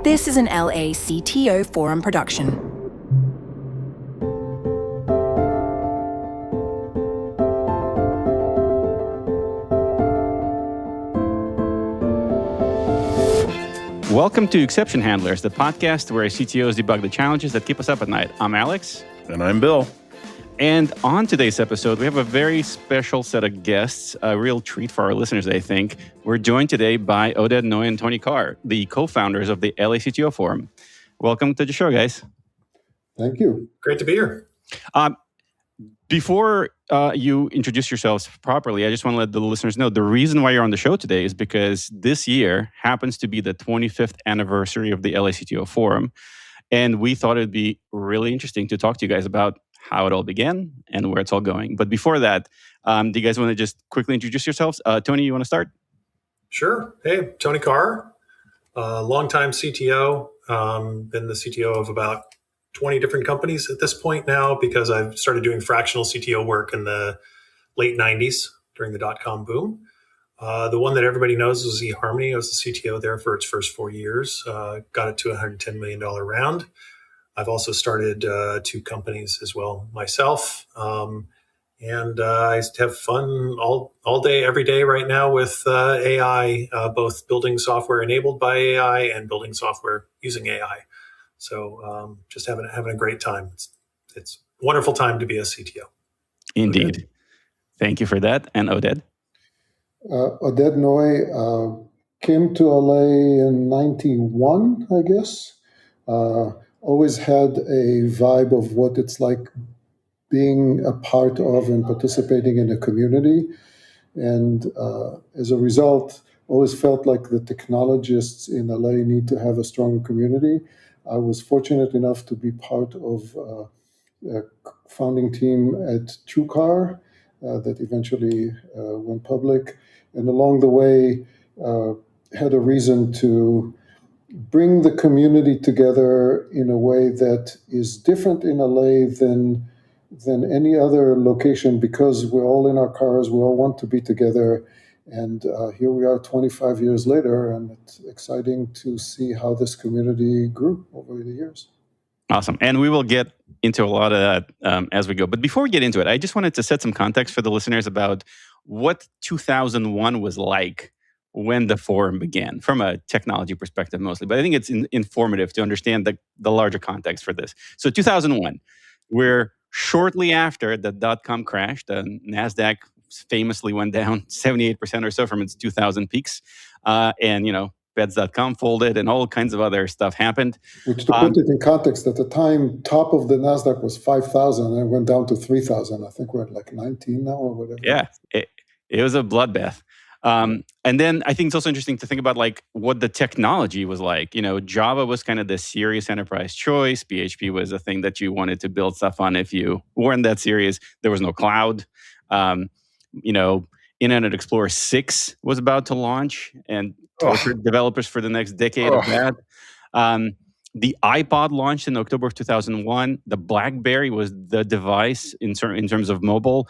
This is an LA CTO Forum production. Welcome to Exception Handlers, the podcast where CTOs debug the challenges that keep us up at night. I'm Alex. And I'm Bill. And on today's episode, we have a very special set of guests, a real treat for our listeners, I think. We're joined today by Oded Noy and Tony Carr, the co-founders of the LA CTO Forum. Welcome to the show, guys. Thank you. Great to be here. Before you introduce yourselves properly, I just want to let the listeners know the reason why you're on the show today is because this year happens to be the 25th anniversary of the LA CTO Forum. And we thought it'd be really interesting to talk to you guys about how it all began and where it's all going. But before that, do you guys want to just quickly introduce yourselves? Tony, you want to start? Sure. Hey, Tony Carr, longtime CTO, been the CTO of about 20 different companies at this point now because I've started doing fractional CTO work in the late 90s during the dot-com boom. The one that everybody knows is eHarmony. I was the CTO there for its first 4 years, got it to a $110 million round. I've also started two companies as well myself. And I have fun all day, every day right now with AI, both building software enabled by AI and building software using AI. So just having a great time. It's a wonderful time to be a CTO. Indeed. Oded. Thank you for that. And Oded? Oded Noy came to LA in 91, I guess. Always had a vibe of what it's like being a part of and participating in a community. And as a result, always felt like the technologists in LA need to have a strong community. I was fortunate enough to be part of a founding team at TrueCar that eventually went public. And along the way, had a reason to bring the community together in a way that is different in LA than any other location because we're all in our cars, we all want to be together. And here we are 25 years later, and it's exciting to see how this community grew over the years. Awesome. And we will get into a lot of that as we go. But before we get into it, I just wanted to set some context for the listeners about what 2001 was like when the forum began, from a technology perspective mostly. But I think it's informative to understand the larger context for this. So 2001, we're shortly after the dot-com crash. The NASDAQ famously went down 78% or so from its 2000 peaks. And, Beds.com folded and all kinds of other stuff happened. Which, to put it in context, at the time, top of the NASDAQ was 5,000 and it went down to 3,000. I think we're at like 19 now or whatever. Yeah, it was a bloodbath. And then I think it's also interesting to think about like what the technology was like. Java was kind of the serious enterprise choice. PHP was a thing that you wanted to build stuff on if you weren't that serious. There was no cloud. Internet Explorer 6 was about to launch and tortured developers for the next decade of that. The iPod launched in October of 2001. The BlackBerry was the device in terms of mobile.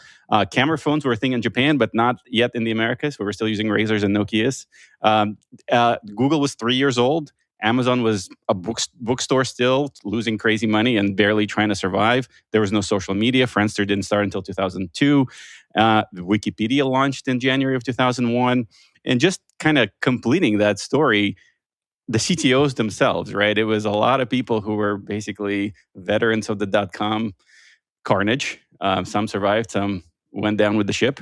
Camera phones were a thing in Japan, but not yet in the Americas. We were still using Razors and Nokias. Google was 3 years old. Amazon was a bookstore still, losing crazy money and barely trying to survive. There was no social media. Friendster didn't start until 2002. Wikipedia launched in January of 2001. And just kind of completing that story, the CTOs themselves, right? It was a lot of people who were basically veterans of the dot-com carnage. Some survived, some went down with the ship.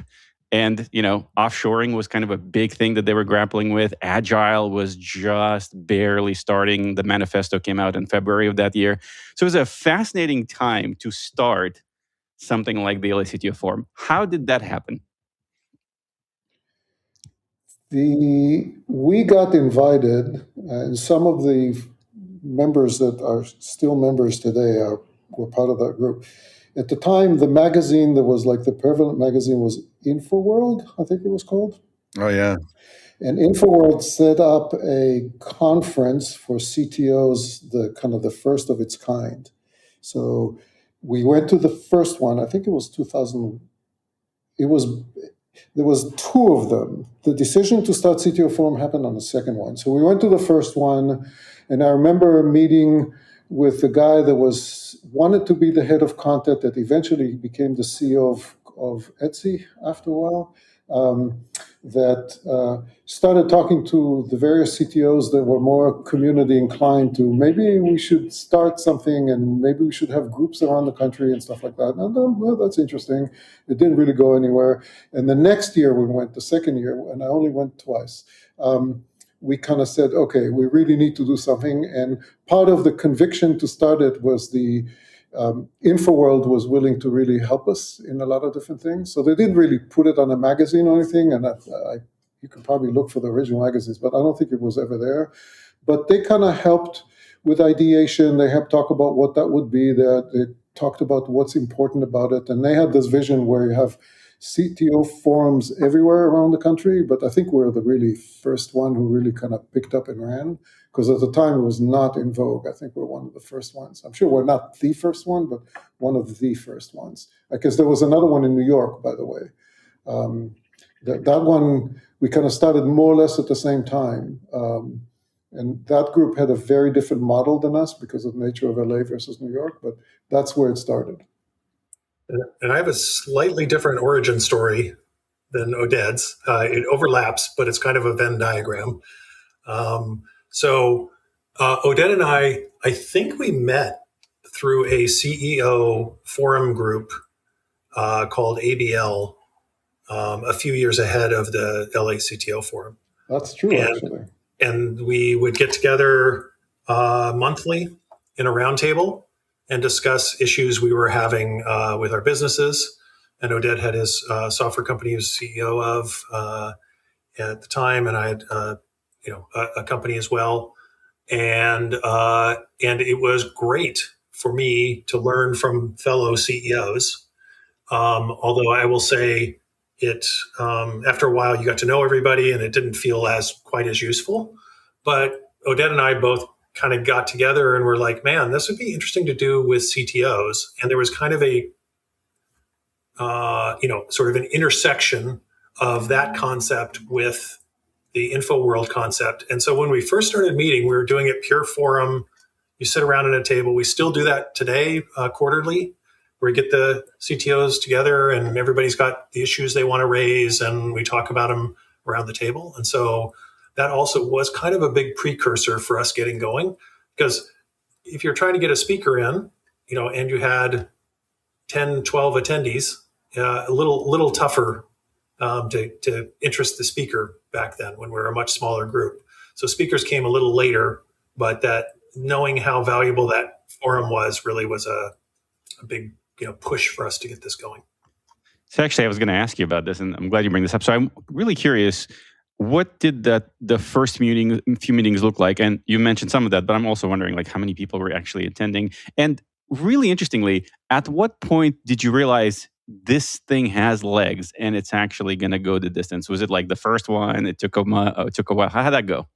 And, offshoring was kind of a big thing that they were grappling with. Agile was just barely starting. The manifesto came out in February of that year. So it was a fascinating time to start something like the LA CTO Forum. How did that happen? We got invited, and some of the members that are still members today were part of that group. At the time, the magazine that was like the prevalent magazine was InfoWorld, I think it was called. Oh, yeah. And InfoWorld set up a conference for CTOs, the first of its kind. So we went to the first one. I think it was 2000. It was There was two of them. The decision to start CTO Forum happened on the second one. So we went to the first one, and I remember meeting with the guy that wanted to be the head of content that eventually became the CEO of Etsy after a while. That started talking to the various CTOs that were more community inclined to maybe we should start something and maybe we should have groups around the country and stuff like that. And well, that's interesting. It didn't really go anywhere. And the next year we went, the second year, and I only went twice. We kind of said, okay, we really need to do something. And part of the conviction to start it was the InfoWorld was willing to really help us in a lot of different things. So they didn't really put it on a magazine or anything, and you can probably look for the original magazines, but I don't think it was ever there. But they kind of helped with ideation. They helped talk about what that would be. They talked about what's important about it, and they had this vision where you have CTO forums everywhere around the country, but I think we're the really first one who really kind of picked up and ran, because at the time it was not in vogue. I think we're one of the first ones. I'm sure we're not the first one, but one of the first ones. Because there was another one in New York, by the way. That one, we kind of started more or less at the same time. And that group had a very different model than us because of the nature of LA versus New York, but that's where it started. And I have a slightly different origin story than Oded's. It overlaps, but it's kind of a Venn diagram. So Oded and I think we met through a CEO forum group called ABL a few years ahead of the LA CTO Forum. That's true, actually. And we would get together monthly in a roundtable and discuss issues we were having with our businesses. And Oded had his software company he was CEO of at the time, and I had a company as well. And it was great for me to learn from fellow CEOs. Although I will say it after a while you got to know everybody and it didn't feel quite as useful. But Oded and I both kind of got together and were like, man, this would be interesting to do with CTOs. And there was kind of a, sort of an intersection of that concept with the info world concept. And so when we first started meeting, we were doing it pure forum. You sit around at a table. We still do that today, quarterly, where we get the CTOs together and everybody's got the issues they want to raise and we talk about them around the table. And so that also was kind of a big precursor for us getting going, because if you're trying to get a speaker in, and you had 10, 12 attendees, a little tougher to interest the speaker back then when we were a much smaller group. So speakers came a little later, but that knowing how valuable that forum was really was a big push for us to get this going. So actually, I was going to ask you about this, and I'm glad you bring this up. So I'm really curious, what did the first few meetings look like? And you mentioned some of that, but I'm also wondering how many people were actually attending. And really interestingly, at what point did you realize this thing has legs and it's actually going to go the distance? Was it like the first one? It took a while. How did that go?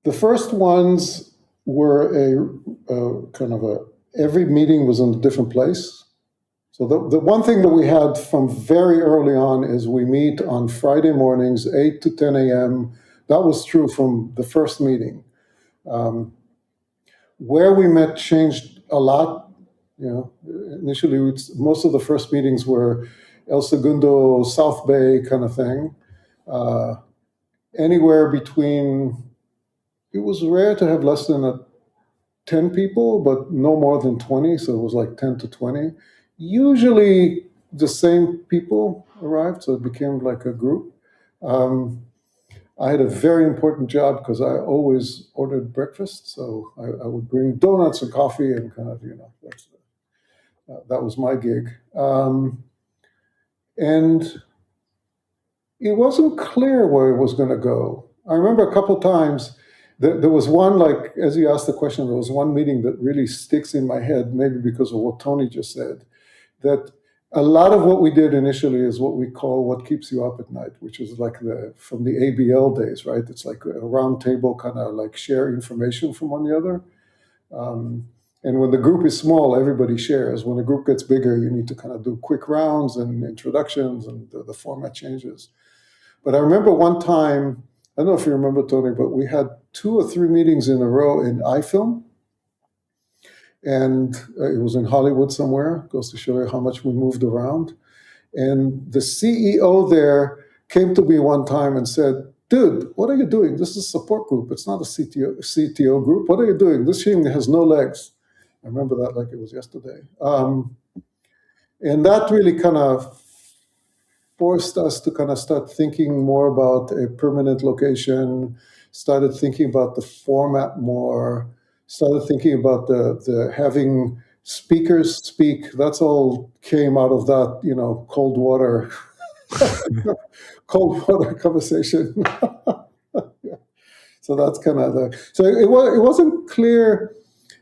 The first ones were every meeting was in a different place. So the one thing that we had from very early on is we meet on Friday mornings, 8 to 10 a.m. That was true from the first meeting. Where we met changed a lot. Initially, most of the first meetings were El Segundo, South Bay kind of thing. Anywhere between, it was rare to have less than 10 people, but no more than 20. So it was like 10 to 20. Usually the same people arrived, so it became like a group. I had a very important job because I always ordered breakfast, so I would bring donuts and coffee and kind of, that was my gig. And it wasn't clear where it was going to go. I remember a couple times there was one, as you asked the question, there was one meeting that really sticks in my head, maybe because of what Tony just said, that a lot of what we did initially is what we call what keeps you up at night, which is from the ABL days, right? It's like a round table kind of share information from one another. And when the group is small, everybody shares. When the group gets bigger, you need to kind of do quick rounds and introductions, and the format changes. But I remember one time, I don't know if you remember, Tony, but we had 2 or 3 meetings in a row in iFilm. And it was in Hollywood somewhere. Goes to show you how much we moved around. And the CEO there came to me one time and said, dude, what are you doing? This is a support group. It's not a CTO group. What are you doing? This thing has no legs. I remember that like it was yesterday. And that really kind of forced us to kind of start thinking more about a permanent location, started thinking about the format more, started thinking about the having speakers speak. That's all came out of that, cold water conversation. So that's kind of so it wasn't clear.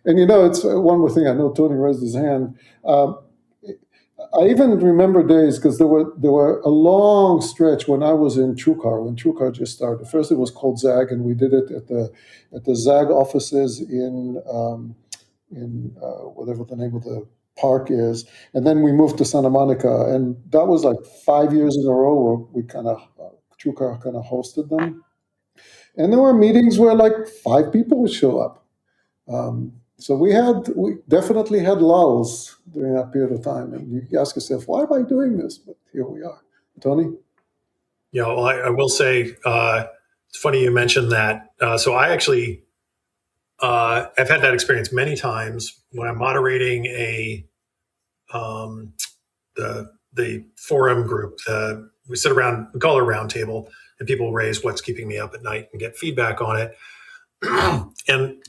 And it's one more thing. I know Tony raised his hand. I even remember days because there were a long stretch when I was in TrueCar, when TrueCar just started. First it was called Zag, and we did it at the Zag offices in whatever the name of the park is, and then we moved to Santa Monica, and that was like 5 years in a row where we TrueCar kind of hosted them, and there were meetings where like 5 people would show up. So we definitely had lulls during that period of time, and you ask yourself, why am I doing this? But here we are. Tony? Yeah, well, I will say, it's funny you mentioned that. So I actually, I've had that experience many times when I'm moderating the forum group. We sit around, we call it a round table, and people raise what's keeping me up at night and get feedback on it. And,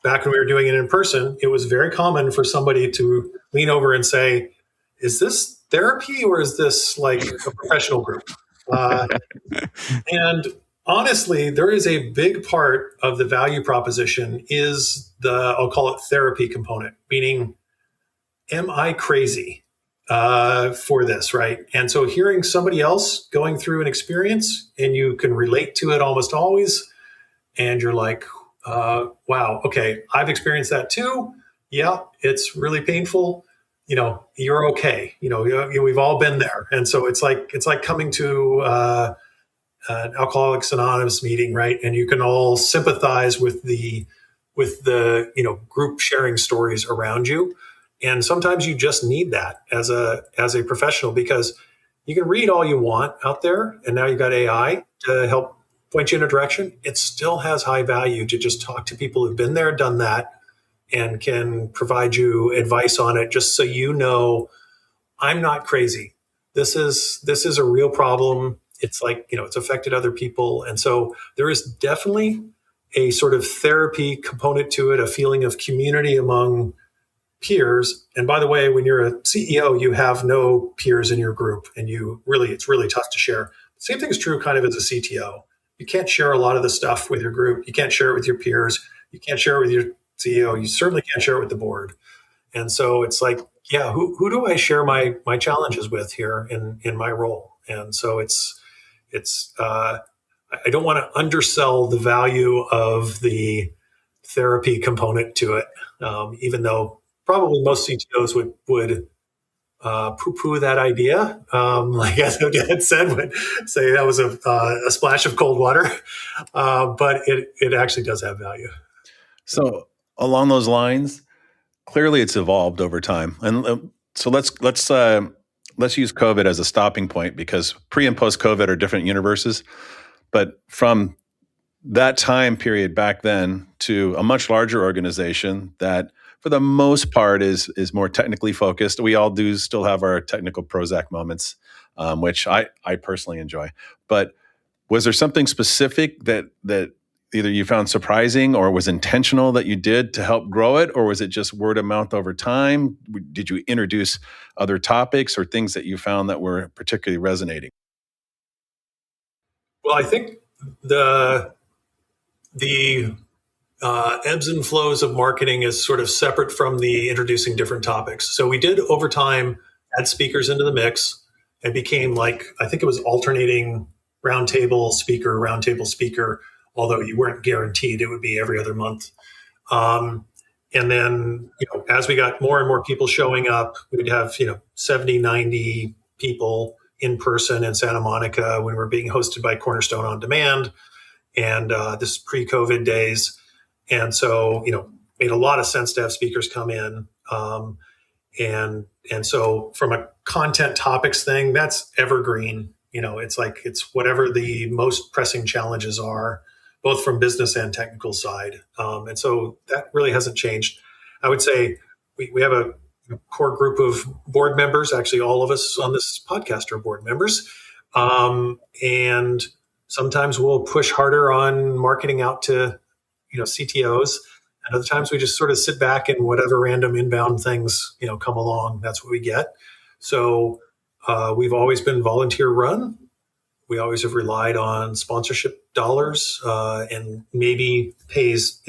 back when we were doing it in person, it was very common for somebody to lean over and say, is this therapy or is this like a professional group? And honestly, there is a big part of the value proposition is I'll call it therapy component, meaning, am I crazy for this, right? And so hearing somebody else going through an experience and you can relate to it almost always, and you're like, wow, okay, I've experienced that too. Yeah, it's really painful. You're okay. We've all been there. And so it's like coming to an Alcoholics Anonymous meeting, right? And you can all sympathize with the group sharing stories around you. And sometimes you just need that as a professional, because you can read all you want out there, and now you've got AI to help point you in a direction. It still has high value to just talk to people who've been there, done that, and can provide you advice on it, just so I'm not crazy. This is a real problem. It's like, it's affected other people. And so there is definitely a sort of therapy component to it, a feeling of community among peers. And by the way, when you're a CEO, you have no peers in your group, and it's really tough to share. Same thing is true kind of as a CTO. You can't share a lot of the stuff with your group. You can't share it with your peers. You can't share it with your CEO. You certainly can't share it with the board. And so it's like, yeah, who do I share my challenges with here in my role? And so it's I don't want to undersell the value of the therapy component to it, even though probably most CTOs would poo-poo that idea. Like as Oded said, would say that was a splash of cold water, but it actually does have value. So along those lines, clearly it's evolved over time, and so let's use COVID as a stopping point, because pre and post COVID are different universes. But from that time period back then to a much larger organization that, for the most part, is more technically focused. We all do still have our technical Prozac moments, which I personally enjoy. But was there something specific that either you found surprising or was intentional that you did to help grow it, or was it just word of mouth over time? Did you introduce other topics or things that you found that were particularly resonating? Well, I think the ebbs and flows of marketing is sort of separate from the introducing different topics. So we did over time add speakers into the mix. It became like, I think it was alternating roundtable speaker, although you weren't guaranteed it would be every other month. And then, as we got more and more people showing up, we'd have, 70, 90 people in person in Santa Monica when we were being hosted by Cornerstone On Demand. And this is pre-COVID days. And so, made a lot of sense to have speakers come in. And so from a content topics thing, that's evergreen. It's whatever the most pressing challenges are, both from business and technical side. And so that really hasn't changed. I would say we have a core group of board members. Actually, all of us on this podcast are board members. And sometimes we'll push harder on marketing out to, CTOs. And other times we just sort of sit back and whatever random inbound things, come along, that's what we get. So we've always been volunteer run. We always have relied on sponsorship dollars and maybe pays,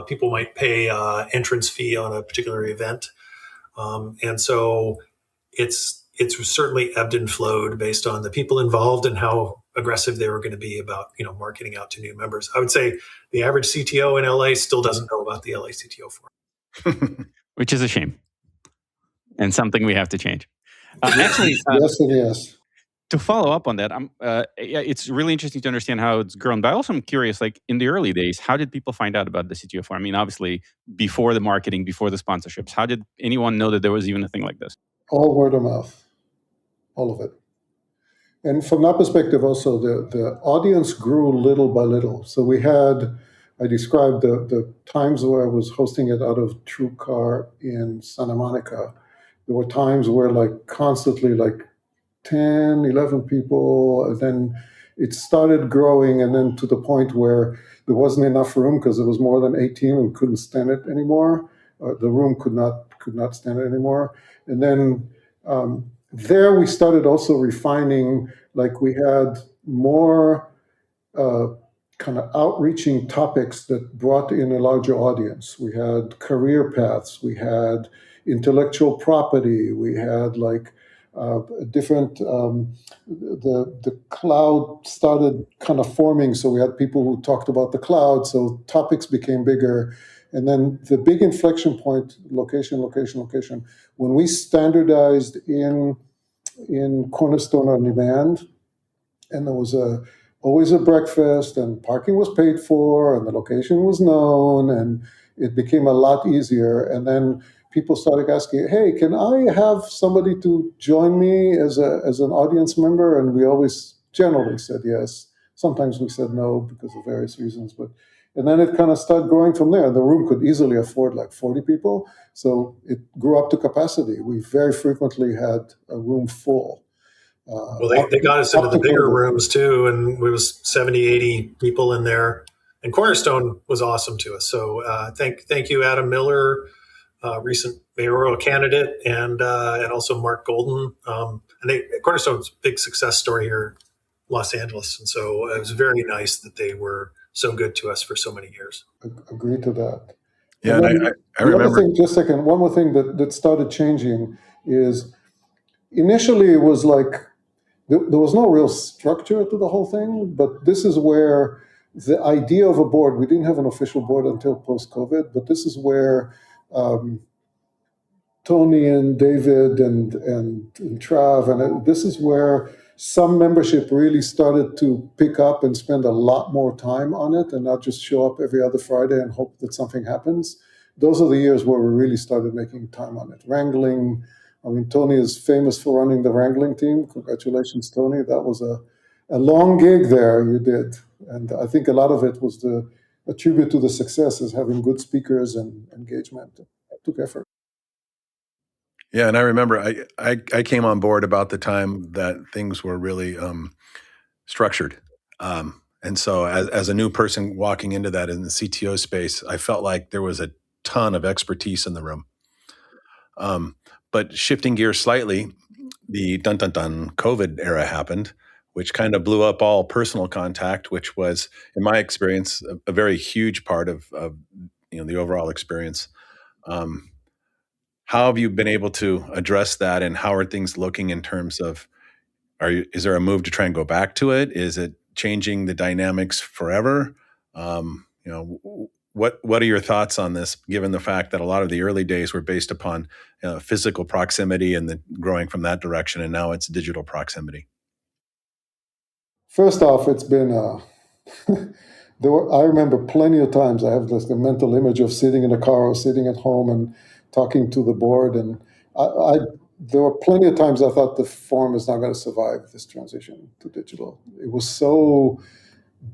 people might pay entrance fee on a particular event. And so it's certainly ebbed and flowed based on the people involved and how aggressive they were going to be about, marketing out to new members. I would say the average CTO in LA still doesn't know about the LA CTO Forum. Which is a shame and something we have to change. Actually, yes and yes. To follow up on that, it's really interesting to understand how it's grown. But I also am curious, like in the early days, how did people find out about the CTO Forum? I mean, obviously, before the marketing, before the sponsorships, how did anyone know that there was even a thing like this? All word of mouth, all of it. And from that perspective, also, the audience grew little by little. So I described the times where I was hosting it out of TrueCar in Santa Monica. There were times where constantly 10, 11 people, and then it started growing, and then to the point where there wasn't enough room because there was more than 18 and we couldn't stand it anymore. The room could not stand it anymore. And then there we started also refining, we had more kind of outreaching topics that brought in a larger audience. We had career paths, we had intellectual property, we had different, the cloud started kind of forming. So we had people who talked about the cloud. So topics became bigger. And then the big inflection point, location. When we standardized in Cornerstone On Demand, and there was always a breakfast, and parking was paid for, and the location was known, and it became a lot easier. And then people started asking, "Hey, can I have somebody to join me as an audience member?" And we always generally said yes. Sometimes we said no because of various reasons, and then it kind of started growing from there. The room could easily afford 40 people, so it grew up to capacity. We very frequently had a room full. Well, they got us into the bigger rooms too, and we was 70, 80 people in there. And Cornerstone was awesome to us. So thank you, Adam Miller, recent mayoral candidate, and also Mark Golden. Cornerstone's a big success story here in Los Angeles. And so it was very nice that they were so good to us for so many years. Agree to that. Yeah, and I remember. Just a second, one more thing that started changing is initially it was there was no real structure to the whole thing, but this is where the idea of a board, we didn't have an official board until post-COVID, but this is where Tony and David and Trav, and this is where some membership really started to pick up and spend a lot more time on it and not just show up every other Friday and hope that something happens. Those are the years where we really started making time on it. Wrangling, Tony is famous for running the wrangling team. Congratulations, Tony. That was a long gig there you did. And I think a lot of it was a tribute to the success is having good speakers and engagement. It took effort. Yeah, and I remember I came on board about the time that things were really structured. And so as a new person walking into that in the CTO space, I felt like there was a ton of expertise in the room. But shifting gears slightly, the COVID era happened, which kind of blew up all personal contact, which was, in my experience, a very huge part of the overall experience. How have you been able to address that, and how are things looking in terms of, is there a move to try and go back to it? Is it changing the dynamics forever? What are your thoughts on this, given the fact that a lot of the early days were based upon physical proximity and growing from that direction, and now it's digital proximity? First off, it's been I remember plenty of times I have this mental image of sitting in a car or sitting at home and talking to the board, and there were plenty of times I thought the forum is not going to survive this transition to digital. It was so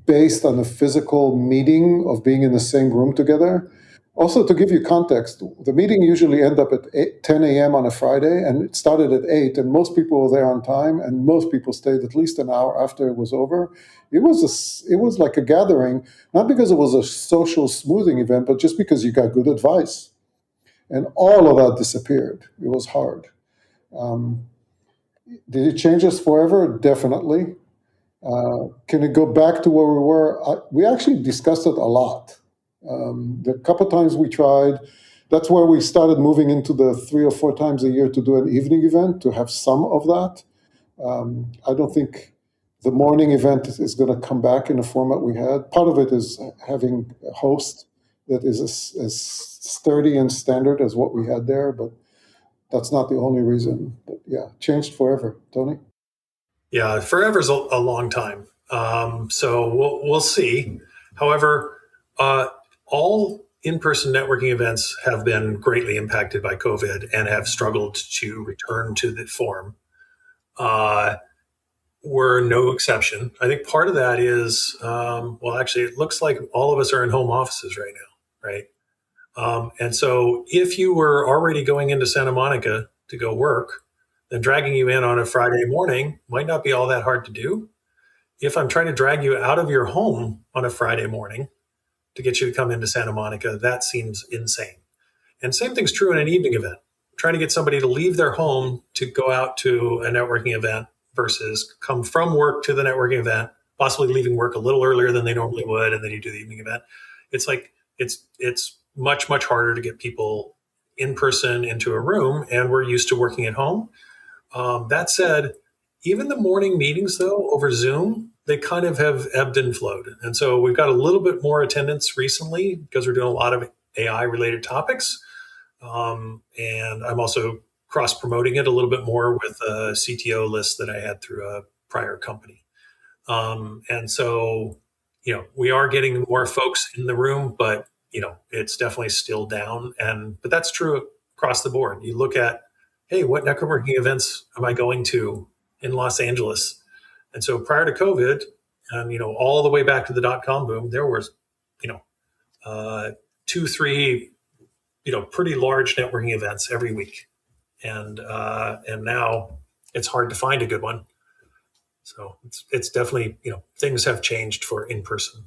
based on the physical meeting of being in the same room together. Also, to give you context, the meeting usually ended up at 10 a.m. on a Friday, and it started at 8, and most people were there on time, and most people stayed at least an hour after it was over. It was like a gathering, not because it was a social smoothing event, but just because you got good advice. And all of that disappeared. It was hard. Did it change us forever? Definitely. Can it go back to where we were? We actually discussed it a lot. The couple times we tried, that's where we started moving into the 3 or 4 times a year to do an evening event, to have some of that. I don't think the morning event is going to come back in the format we had. Part of it is having a host that is as sturdy and standard as what we had there, but that's not the only reason. But yeah, changed forever. Tony? Yeah, forever's a long time. So we'll see. However, all in-person networking events have been greatly impacted by COVID and have struggled to return to the forum. We're no exception. I think part of that is, actually, it looks like all of us are in home offices right now, right? And so if you were already going into Santa Monica to go work, then dragging you in on a Friday morning might not be all that hard to do. If I'm trying to drag you out of your home on a Friday morning to get you to come into Santa Monica, that seems insane. And same thing's true in an evening event. Trying to get somebody to leave their home to go out to a networking event versus come from work to the networking event, possibly leaving work a little earlier than they normally would, and then you do the evening event. It's like it's much, much harder to get people in person into a room, and we're used to working at home. That said, even the morning meetings, though, over Zoom, they kind of have ebbed and flowed. And so we've got a little bit more attendance recently because we're doing a lot of AI-related topics. And I'm also cross-promoting it a little bit more with a CTO list that I had through a prior company. And so, we are getting more folks in the room, but, it's definitely still down. But that's true across the board. You look at, hey, what networking events am I going to in Los Angeles? And so prior to COVID, all the way back to the .com boom, there was, 2, 3, pretty large networking events every week. And now it's hard to find a good one. So it's definitely, things have changed for in person.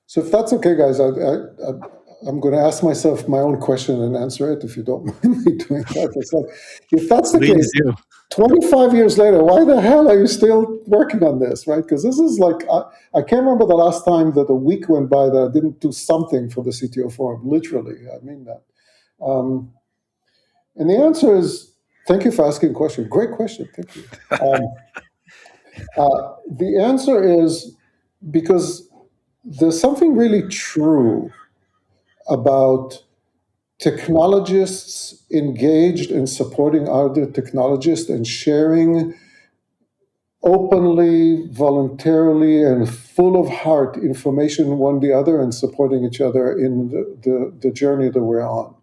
So if that's okay, guys, I'm going to ask myself my own question and answer it, if you don't mind me doing that. It's like, if that's the case, 25 years later, why the hell are you still working on this, right? Because this is like, I can't remember the last time that a week went by that I didn't do something for the CTO Forum, literally. I mean that. And the answer is, thank you for asking a question. Great question, thank you. The answer is because there's something really true about technologists engaged in supporting other technologists and sharing openly, voluntarily, and full of heart information one the other and supporting each other in the journey that we're on.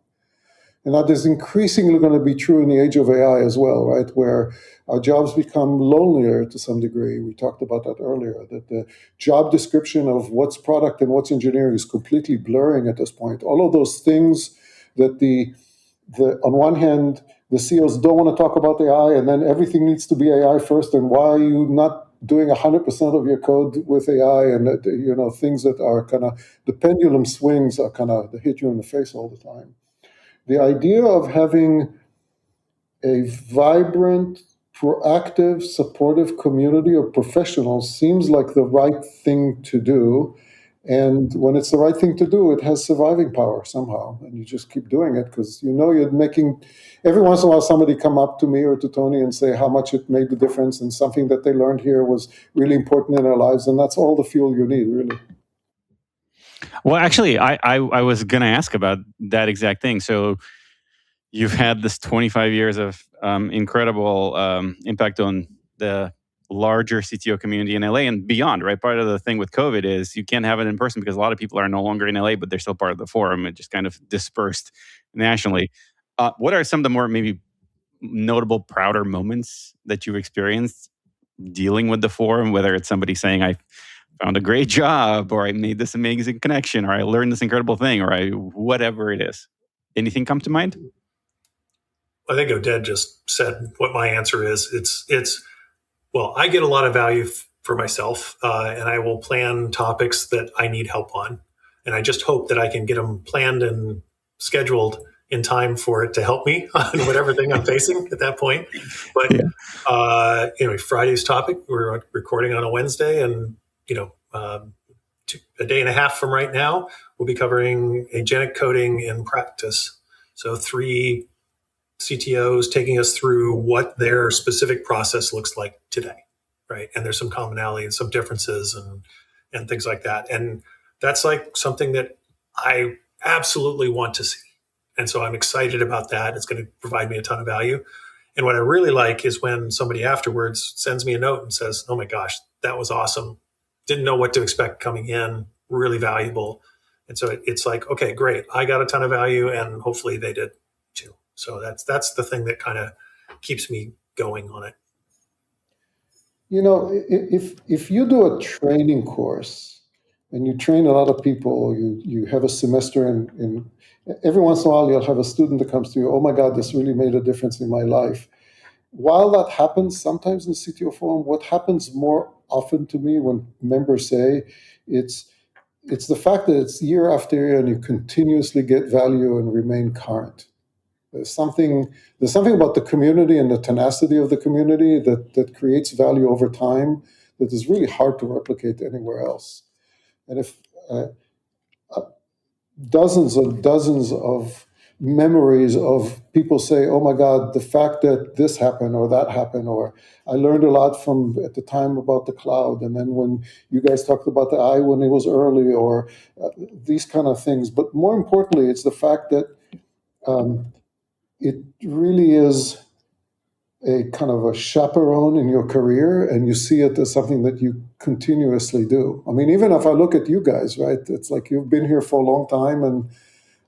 And that is increasingly going to be true in the age of AI as well, right? Where our jobs become lonelier to some degree. We talked about that earlier, that the job description of what's product and what's engineering is completely blurring at this point. All of those things that on one hand, the CEOs don't want to talk about AI, and then everything needs to be AI first, and why are you not doing 100% of your code with AI, and things that are kind of, the pendulum swings are kind of, they hit you in the face all the time. The idea of having a vibrant, proactive, supportive community of professionals seems like the right thing to do. And when it's the right thing to do, it has surviving power somehow. And you just keep doing it because you're making, every once in a while somebody come up to me or to Tony and say how much it made the difference and something that they learned here was really important in their lives. And that's all the fuel you need, really. Well, actually, I was going to ask about that exact thing. So you've had this 25 years of incredible impact on the larger CTO community in LA and beyond, right? Part of the thing with COVID is you can't have it in person because a lot of people are no longer in LA, but they're still part of the forum. It just kind of dispersed nationally. What are some of the more maybe notable, prouder moments that you've experienced dealing with the forum, whether it's somebody saying, I found a great job, or I made this amazing connection, or I learned this incredible thing, or whatever it is? Anything come to mind? I think Oded just said what my answer is. Well, I get a lot of value for myself, and I will plan topics that I need help on. And I just hope that I can get them planned and scheduled in time for it to help me on whatever thing I'm facing at that point. But anyway, Friday's topic, we're recording on a Wednesday, and a day and a half from right now, we'll be covering agentic coding in practice. So 3 CTOs taking us through what their specific process looks like today, right? And there's some commonality and some differences and things like that. And that's like something that I absolutely want to see. And so I'm excited about that. It's going to provide me a ton of value. And what I really like is when somebody afterwards sends me a note and says, oh my gosh, that was awesome. Didn't know what to expect coming in, really valuable. And so it's like, okay, great. I got a ton of value and hopefully they did too. So that's the thing that kind of keeps me going on it. If you do a training course and you train a lot of people, you have a semester and every once in a while you'll have a student that comes to you, oh my God, this really made a difference in my life. While that happens sometimes in CTO Forum, what happens more often to me when members say it's the fact that it's year after year and you continuously get value and remain current. There's something about the community and the tenacity of the community that creates value over time that is really hard to replicate anywhere else. And if dozens of memories of people say, oh my God, the fact that this happened or that happened, or I learned a lot from at the time about the cloud. And then when you guys talked about the eye when it was early, or these kind of things. But more importantly, it's the fact that it really is a kind of a chaperone in your career, and you see it as something that you continuously do. I mean, even if I look at you guys, right, it's like you've been here for a long time, and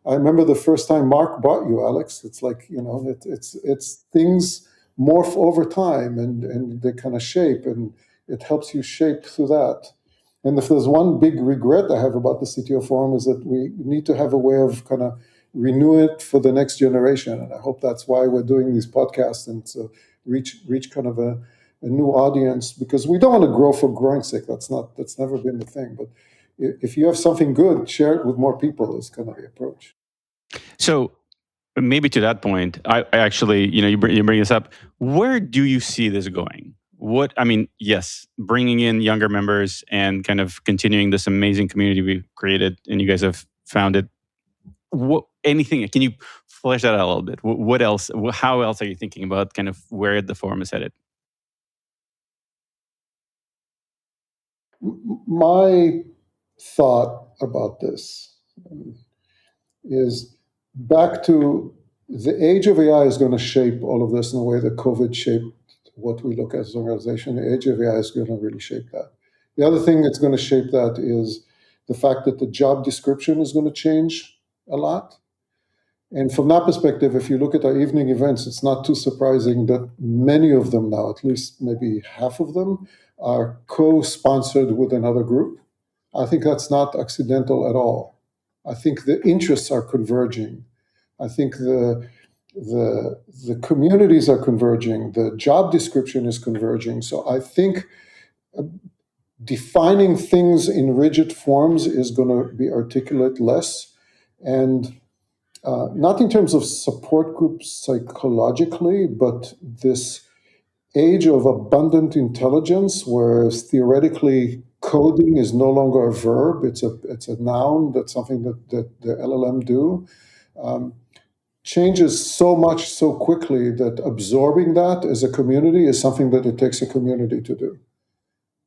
I remember the first time Mark bought you, Alex. It's like, it's things morph over time and they kind of shape, and it helps you shape through that. And if there's one big regret I have about the CTO Forum is that we need to have a way of kind of renew it for the next generation. And I hope that's why we're doing these podcasts, and to reach kind of a new audience, because we don't want to grow for growing's sake. That's never been the thing. But if you have something good, share it with more people is kind of the approach. So maybe to that point, I actually, you bring this up. Where do you see this going? Yes, bringing in younger members and kind of continuing this amazing community we've created and you guys have founded. Anything? Can you flesh that out a little bit? What else? How else are you thinking about kind of where the forum is headed? My thought about this is back to the age of AI is going to shape all of this in a way that COVID shaped what we look at as an organization. The age of AI is going to really shape that. The other thing that's going to shape that is the fact that the job description is going to change a lot. And from that perspective, if you look at our evening events, it's not too surprising that many of them now, at least maybe half of them, are co-sponsored with another group. I think that's not accidental at all. I think the interests are converging. I think the communities are converging. The job description is converging. So I think defining things in rigid forms is going to be articulate less, and not in terms of support groups psychologically, but this age of abundant intelligence, whereas theoretically coding is no longer a verb, it's a noun, that's something that the LLM do, changes so much so quickly that absorbing that as a community is something that it takes a community to do.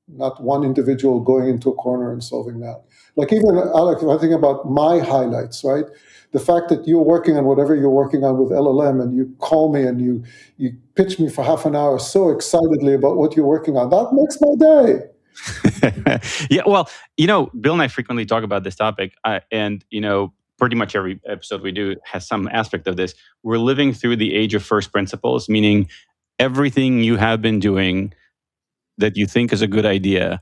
not one individual going into a corner and solving that. Like even, Alex, if I think about my highlights, right? The fact that you're working on whatever you're working on with LLM and you call me and you pitch me for half an hour so excitedly about what you're working on, that makes my day. Yeah, well, Bill and I frequently talk about this topic, and pretty much every episode we do has some aspect of this. We're living through the age of first principles, meaning everything you have been doing that you think is a good idea,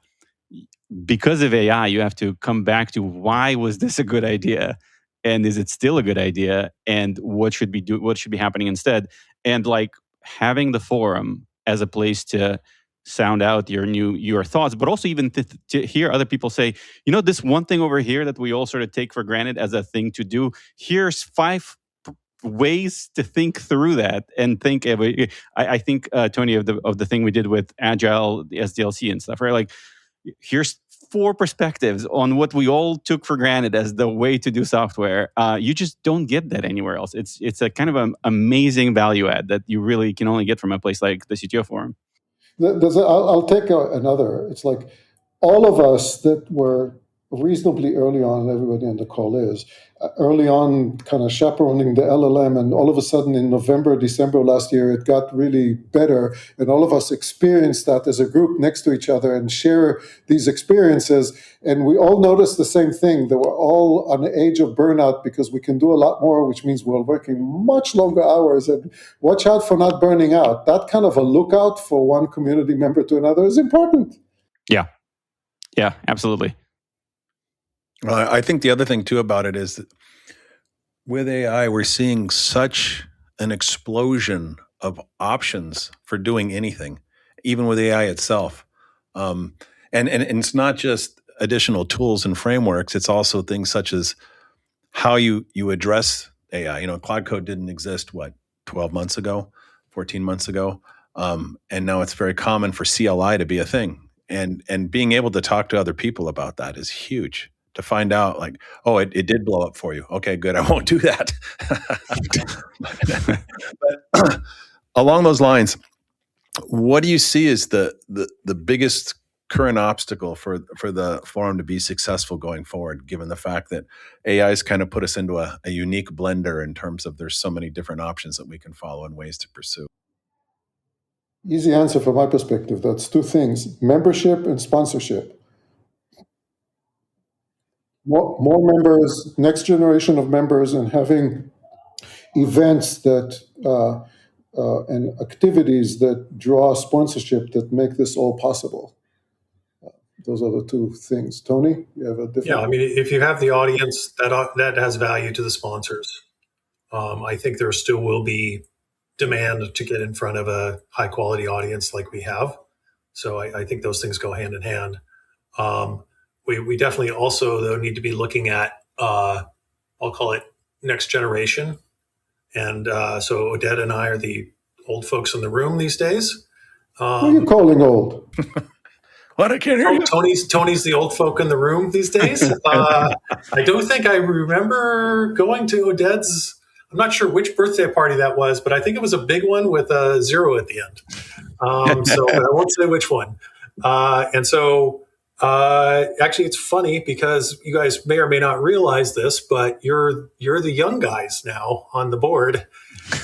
because of AI, you have to come back to why was this a good idea, and is it still a good idea, and what should be happening instead, and like having the forum as a place to sound out your thoughts, but also even to hear other people say, this one thing over here that we all sort of take for granted as a thing to do. Here's 5 ways to think through that and think. I think Tony, of the thing we did with Agile, the SDLC and stuff, right? Like, here's 4 perspectives on what we all took for granted as the way to do software. You just don't get that anywhere else. It's a kind of an amazing value add that you really can only get from a place like the CTO Forum. I'll take another. It's like all of us that were reasonably early on, everybody on the call is, early on kind of chaperoning the LLM, and all of a sudden in November, December last year, it got really better, and all of us experienced that as a group next to each other and share these experiences, and we all noticed the same thing, that we're all on the age of burnout because we can do a lot more, which means we're working much longer hours, and watch out for not burning out. That kind of a lookout for one community member to another is important. Yeah, absolutely. Well, I think the other thing too about it is that with AI, we're seeing such an explosion of options for doing anything, even with AI itself. And it's not just additional tools and frameworks. It's also things such as how you address AI. Cloud Code didn't exist, 12 months ago, 14 months ago. And now it's very common for CLI to be a thing. And being able to talk to other people about that is huge. To find out, like, oh, it did blow up for you. Okay, good. I won't do that. But along those lines, what do you see as the biggest current obstacle for the forum to be successful going forward, given the fact that AI has kind of put us into a unique blender in terms of there's so many different options that we can follow and ways to pursue? Easy answer from my perspective. That's 2 things: membership and sponsorship. More members, next generation of members, and having events that and activities that draw sponsorship that make this all possible. Those are the 2 things. Tony, you have a different... Yeah, I mean, if you have the audience, that has value to the sponsors. I think there still will be demand to get in front of a high quality audience like we have. So I think those things go hand in hand. We definitely also, though, need to be looking at, I'll call it next generation. And so Oded and I are the old folks in the room these days. What are you calling old? What? I can't hear you. Tony's the old folk in the room these days. I don't think I remember going to Oded's. I'm not sure which birthday party that was, but I think it was a big one with a 0 at the end. So I won't say which one. And so actually, it's funny because you guys may or may not realize this, but you're the young guys now on the board.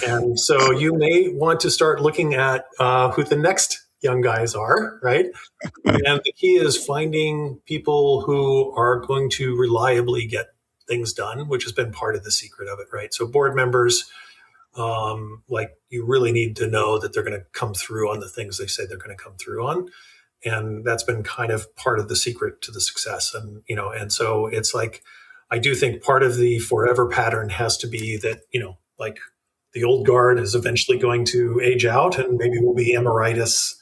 And so you may want to start looking at who the next young guys are, right? And the key is finding people who are going to reliably get things done, which has been part of the secret of it, right? So board members, you really need to know that they're going to come through on the things they say they're going to come through on. And that's been kind of part of the secret to the success. And, and so it's like, I do think part of the forever pattern has to be that, like the old guard is eventually going to age out and maybe will be emeritus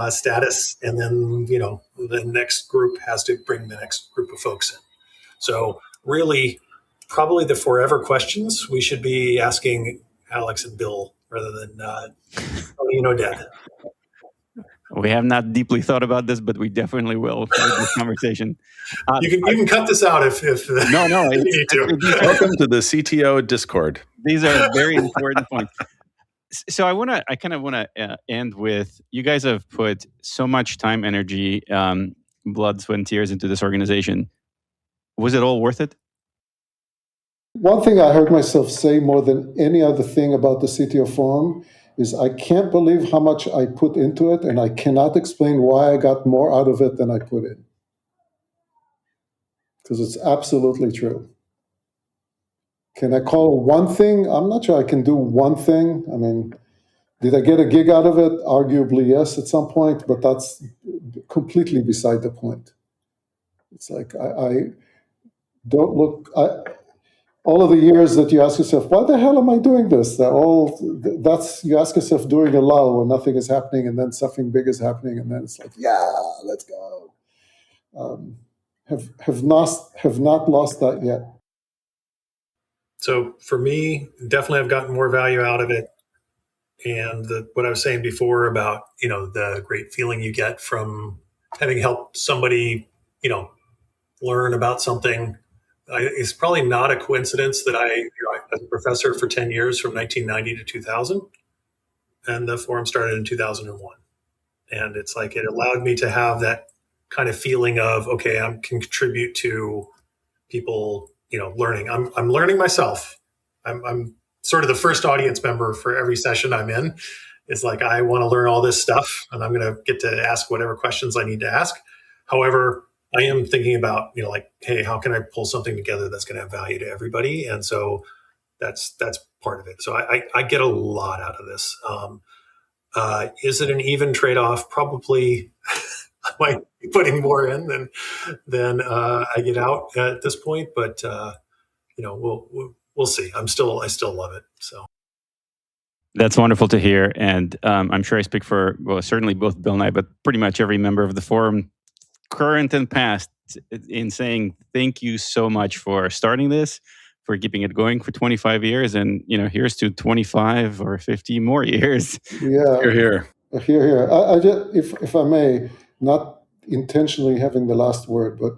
status. And then, the next group has to bring the next group of folks in. So really, probably the forever questions we should be asking Alex and Bill rather than Tony and Oded. We have not deeply thought about this, but we definitely will with this conversation. You can cut this out if no, you need to. Welcome to the CTO Discord. These are very important points. So I kind of want to end with, you guys have put so much time, energy, blood, sweat, and tears into this organization. Was it all worth it? One thing I heard myself say more than any other thing about the CTO Forum is I can't believe how much I put into it, and I cannot explain why I got more out of it than I put in. Because it's absolutely true. Can I call one thing? I'm not sure I can do one thing. I mean, did I get a gig out of it? Arguably, yes, at some point, but that's completely beside the point. It's like I don't look. All of the years that you ask yourself, why the hell am I doing this? That's you ask yourself during a lull when nothing is happening, and then something big is happening, and then it's like, yeah, let's go. Have not lost that yet. So for me, definitely I've gotten more value out of it. And what I was saying before about, the great feeling you get from having helped somebody, learn about something. It's probably not a coincidence that I was a professor for 10 years from 1990 to 2000. And the forum started in 2001. And it's like, it allowed me to have that kind of feeling of, okay, I can contribute to people, learning. I'm learning myself. I'm sort of the first audience member for every session I'm in. It's like, I want to learn all this stuff, and I'm going to get to ask whatever questions I need to ask. However, I am thinking about, hey, how can I pull something together that's going to have value to everybody? And so that's part of it. So I get a lot out of this. Is it an even trade-off? Probably. I might be putting more in than I get out at this point, but we'll see. I still love it. So That's wonderful to hear, and I'm sure I speak for certainly both Bill and I, but pretty much every member of the forum, current and past, in saying thank you so much for starting this, for keeping it going for 25 years, and here's to 25 or 50 more years. Yeah, Here. I just, if I may, not intentionally having the last word, but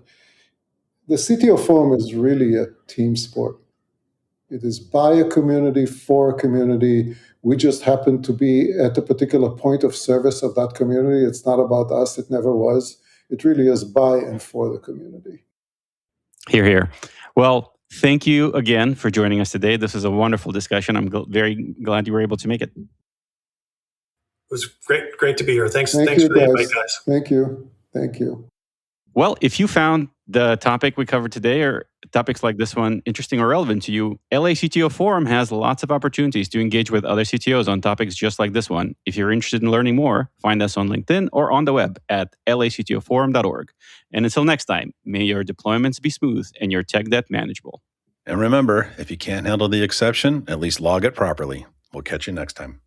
the CTO Forum is really a team sport. It is by a community, for a community. We just happen to be at a particular point of service of that community. It's not about us. It never was. It really is by and for the community. Hear, hear. Well, thank you again for joining us today. This is a wonderful discussion. I'm very glad you were able to make it. It was great to be here. Thanks you, for the invite, guys. Thank you. Well, if you found the topic we covered today or topics like this one interesting or relevant to you, LA CTO Forum has lots of opportunities to engage with other CTOs on topics just like this one. If you're interested in learning more, find us on LinkedIn or on the web at lactoforum.org. And until next time, may your deployments be smooth and your tech debt manageable. And remember, if you can't handle the exception, at least log it properly. We'll catch you next time.